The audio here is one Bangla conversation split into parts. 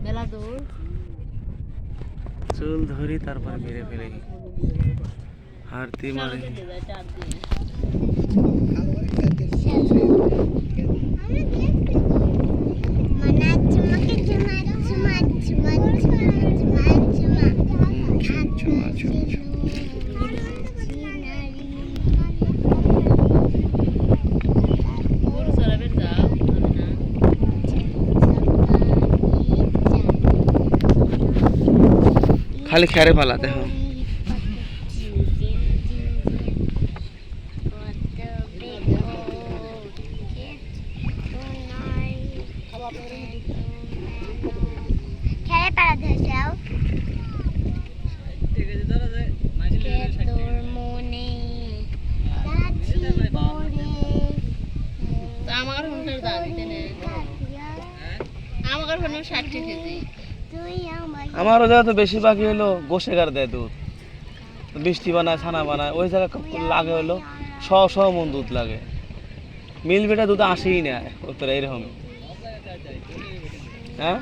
মেলা দূর চুল ধরি তারপর মেরে ফেলে হারতি মারে खाली खेरे पालाते हो আমারও জায়গা তো বেশিরভাগই হলো গোশেগার দেয় দুধ মিষ্টি বানায় ছানা বানায় ওই জায়গা লাগে হলো শ মন দুধ লাগে মিল বেটা দুধ আসেই না উত্তরে এইরকম হ্যাঁ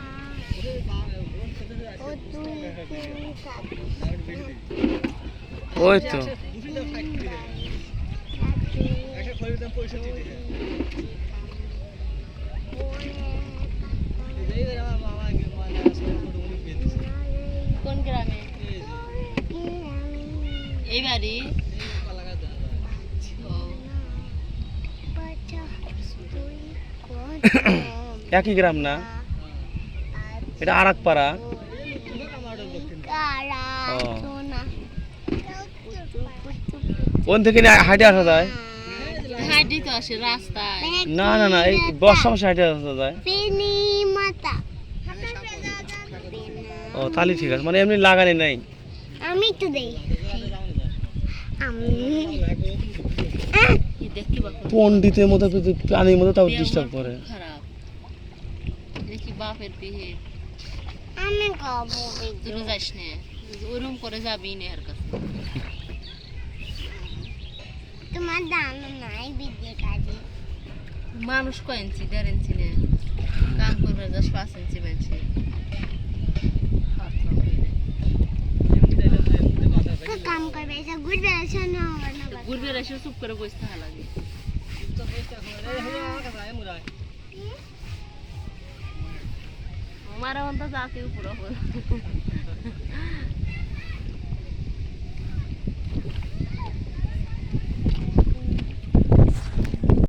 ওই তো কোন গ্রামে এই বাড়ি একই গ্রাম না এটা আরেক পাড়া কোন থেকে হাইটে আসা যায় হাইটে তো আসে রাস্তায় না না না এই বর্ষা মাসে হাইটে আসা যায় ও তাহলে ঠিক আছে মানে এমনি লাগানি নাই আমি তো দেই আমি দেখি বাবা পণ্ডিতের মতো প্রাণীর মতো তাও ডিস্টার্ব করে খারাপ দেখি বাপের বিয়ে আমি খাবো তুই যাস না ওরকম করে যাবি না আর কাছে তোমার দাম নাই বিদ্যে কাজে মানুষ কয় ইঞ্চি 1.5 ইঞ্চি না কাম করবে 5 ইঞ্চি বেশি काम करबे ऐसा गुड बेरा ना गुड बेरा से चुप करे बसते हा लागे तो बसते हमारा बंदा जाके ऊपर